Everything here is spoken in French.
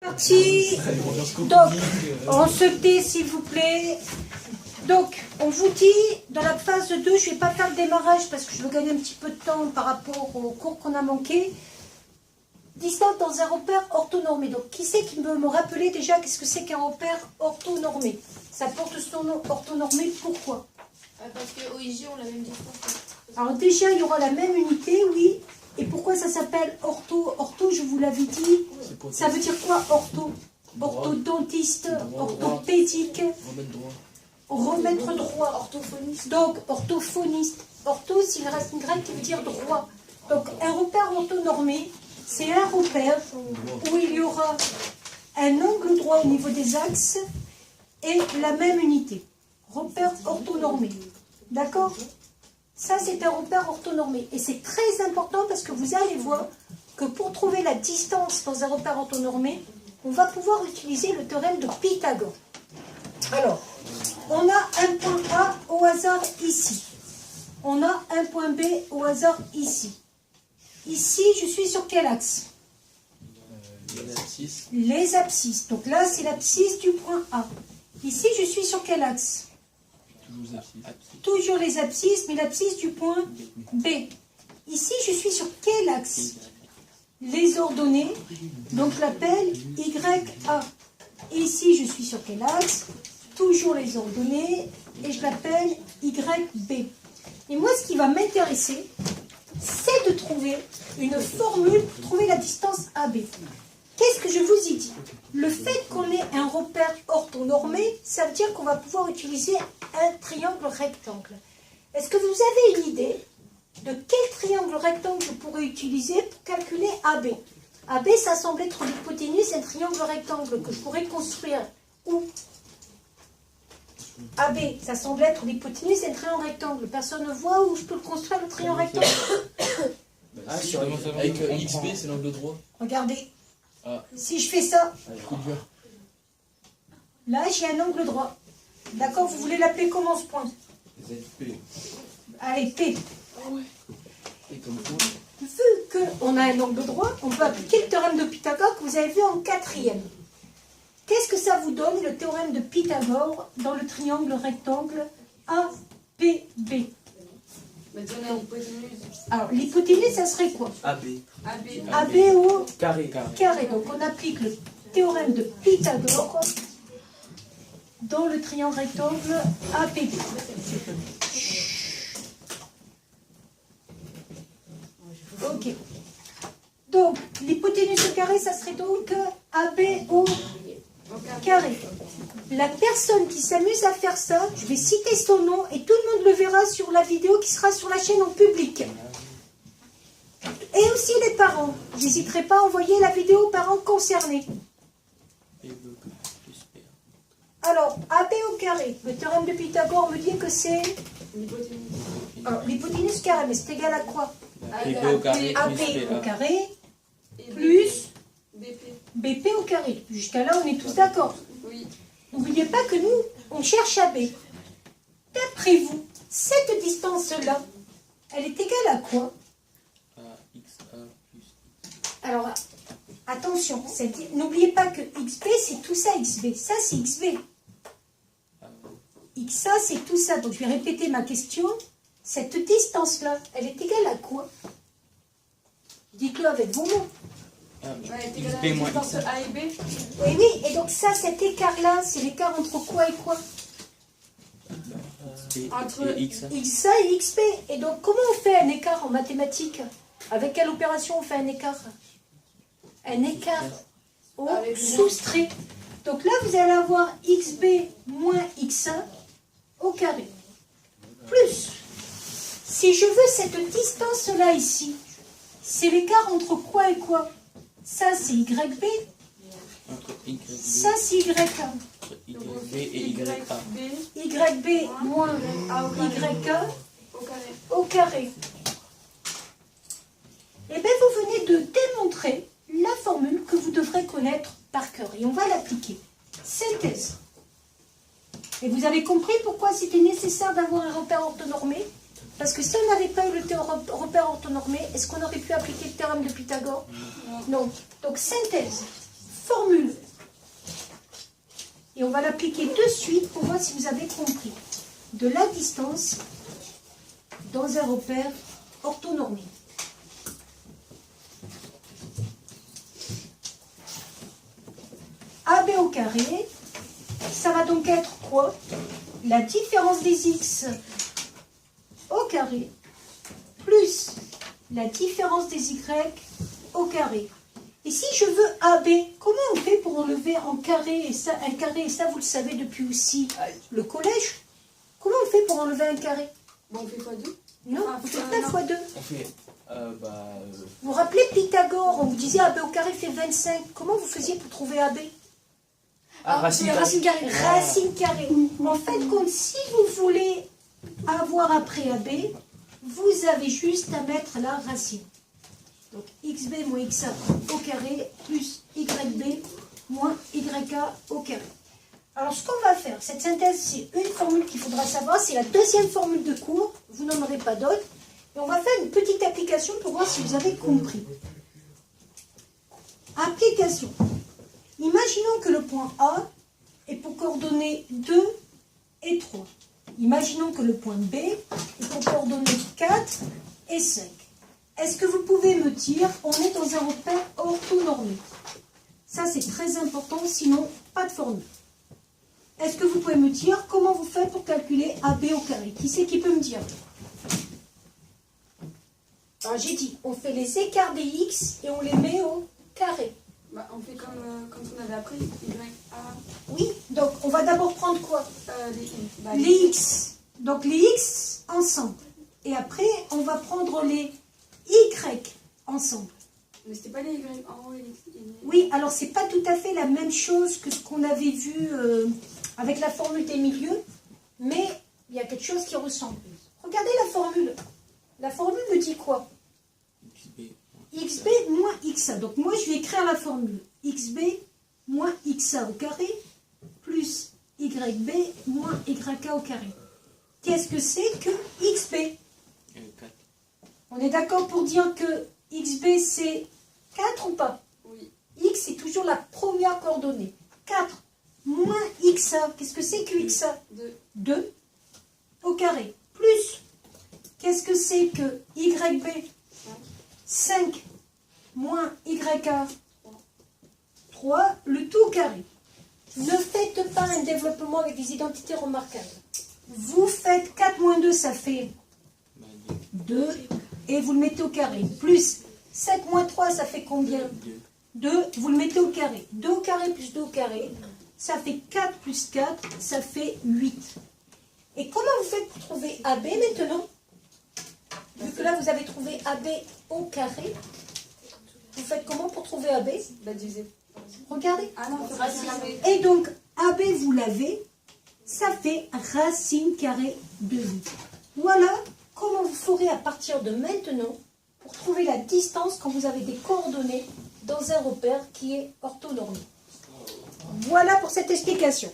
Parti. Donc, on se tait s'il vous plaît. Donc, on vous dit, dans la phase 2, je ne vais pas faire le démarrage parce que je veux gagner un petit peu de temps par rapport au cours qu'on a manqué. Distance dans un repère orthonormé. Donc, qui c'est qui peut me rappeler déjà qu'est-ce que c'est qu'un repère orthonormé? Ça porte son nom orthonormé, pourquoi? Parce qu'au IG, on a la même distance. Alors déjà, il y aura la même unité, oui. Et pourquoi ça s'appelle ortho? Ortho, je vous l'avais dit, ça veut dire quoi ortho? Orthodontiste, orthopédique, remettre droit, orthophoniste. Donc, orthophoniste. Ortho, c'est une racine grecque qui veut dire droit. Donc, un repère orthonormé, c'est un repère où il y aura un angle droit au niveau des axes et la même unité. Repère orthonormé. D'accord? Ça, c'est un repère orthonormé. Et c'est très important parce que vous allez voir que pour trouver la distance dans un repère orthonormé, on va pouvoir utiliser le théorème de Pythagore. Alors, on a un point A au hasard ici. On a un point B au hasard ici. Ici, je suis sur quel axe? Les abscisses. Les abscisses. Donc là, c'est l'abscisse du point A. Ici, je suis sur quel axe? Toujours les abscisses, mais l'abscisse du point B. Ici, je suis sur quel axe? Les ordonnées. Donc, je l'appelle YA. Et ici, je suis sur quel axe? Toujours les ordonnées. Et je l'appelle YB. Et moi, ce qui va m'intéresser, c'est de trouver une formule pour trouver la distance AB. Qu'est-ce que je vous ai dit? Le fait qu'on ait un repère orthonormé, ça veut dire qu'on va pouvoir utiliser un triangle rectangle. Est-ce que vous avez une idée de quel triangle rectangle je pourrais utiliser pour calculer AB? AB, ça semble être l'hypoténuse d'un triangle rectangle que je pourrais construire où? AB, ça semble être l'hypoténuse d'un triangle rectangle. Personne ne voit où je peux le construire, le triangle rectangle? Ah, avec XB, c'est l'angle droit. Regardez. Ah. Si je fais ça, Coup dur. là j'ai un angle droit. D'accord? Vous voulez l'appeler comment ce point? ZP. Allez, P. Et comme quoi? Vu qu'on a un angle droit, on peut appliquer le théorème de Pythagore que vous avez vu en 4e. Qu'est-ce que ça vous donne, le théorème de Pythagore, dans le triangle rectangle APB? Alors, l'hypoténuse, ça serait quoi? AB. AB au Carré. carré. Donc, on applique le théorème de Pythagore dans le triangle rectangle APB. Ok. Donc, l'hypoténuse au carré, ça serait donc AB au carré. La personne qui s'amuse à faire ça, je vais citer son nom et tout le monde le verra sur la vidéo qui sera sur la chaîne en public. Et aussi les parents. J'hésiterai pas à envoyer la vidéo aux parents concernés. Alors, AB au carré. Le théorème de Pythagore me dit que c'est l'hypoténuse carré, mais c'est égal à quoi? BP au carré. AB plus au PA. carré plus BP. BP au carré. Jusqu'à là, on est tous d'accord. Oui. N'oubliez pas que nous, on cherche AB. D'après vous, cette distance-là, elle est égale à quoi? XA plus. Alors, attention, n'oubliez pas que XB, c'est tout ça, XB. Ça, c'est XB. XA, c'est tout ça. Donc, je vais répéter ma question. Cette distance-là, elle est égale à quoi? Dites-le avec vos mots. XB moins XA. A et B. Et oui, et donc ça, cet écart-là, c'est l'écart entre quoi et quoi? XB et XA. XA et XB. Et donc, comment on fait un écart en mathématiques? Avec quelle opération on fait un écart? Un écart au soustrait. Donc là, vous allez avoir XB moins XA au carré. Plus, si je veux cette distance-là ici, c'est l'écart entre quoi et quoi? Ça, c'est YB. Entre YB. Ça, c'est YA. Entre YB et YA. YB moins YA Au carré. au carré. Et bien, vous venez de démontrer la formule que vous devrez connaître par cœur. Et on va l'appliquer. Synthèse. Et vous avez compris pourquoi c'était nécessaire d'avoir un repère orthonormé? Parce que si on n'avait pas eu le repère orthonormé, est-ce qu'on aurait pu appliquer le théorème de Pythagore? Non. Donc, synthèse. Formule va l'appliquer de suite pour voir si vous avez compris. De la distance dans un repère orthonormé. AB au carré, ça va donc être quoi? La différence des x au carré plus la différence des y au carré. Et si je veux AB, comment on fait pour enlever un carré, et ça vous le savez depuis aussi le collège? Comment on fait pour enlever un carré? Bon, on fait x2. Non, on fait pas x2. On fait. Vous vous rappelez Pythagore, on vous disait AB au carré fait 25. Comment vous faisiez pour trouver AB? racine carrée. Racine carrée. En fait, comme si vous voulez avoir après AB, vous avez juste à mettre la racine. Donc xb moins xa au carré plus yb moins yk au carré. Alors ce qu'on va faire, cette synthèse, c'est une formule qu'il faudra savoir, c'est la deuxième formule de cours, vous n'en aurez pas d'autre. Et on va faire une petite application pour voir si vous avez compris. Application. Imaginons que le point A est pour coordonnées 2 et 3. Imaginons que le point B est pour coordonnées 4 et 5. Est-ce que vous pouvez me dire, on est dans un repère orthonormé? Ça, c'est très important, sinon, pas de formule. Est-ce que vous pouvez me dire comment vous faites pour calculer AB au carré? Qui c'est qui peut me dire? Alors, j'ai dit, on fait les écarts des x et on les met au carré. Bah, on fait comme on avait appris, YA. Oui, donc on va d'abord prendre quoi? Les x. Donc les x ensemble. Et après, on va prendre les y ensemble. Mais c'était pas les Y en haut et les... Oui, alors c'est pas tout à fait la même chose que ce qu'on avait vu avec la formule des milieux, mais il y a quelque chose qui ressemble. Regardez la formule. La formule me dit quoi? xb moins xa. Donc moi, je vais écrire la formule. xb moins xa au carré plus yb moins yk au carré. Qu'est-ce que c'est que xb? On est d'accord pour dire que xb, c'est 4 ou pas? Oui. X, c'est toujours la première coordonnée. 4 moins xa. Qu'est-ce que c'est que xa? 2 au carré. Plus, qu'est-ce que c'est que yb? 5 moins yk 3, le tout au carré. Ne faites pas un développement avec des identités remarquables. Vous faites 4 moins 2, ça fait 2, et vous le mettez au carré. Plus 7 moins 3, ça fait combien? 2, vous le mettez au carré. 2 au carré plus 2 au carré, ça fait 4 plus 4, ça fait 8. Et comment vous faites pour trouver AB maintenant? Vu que là, vous avez trouvé AB au carré, vous faites comment pour trouver AB? Bah, divisé. Regardez. Ah non, c'est racine carrée. Et donc, AB, vous l'avez, ça fait racine carrée de 8. Voilà comment vous ferez à partir de maintenant pour trouver la distance quand vous avez des coordonnées dans un repère qui est orthonormé. Voilà pour cette explication.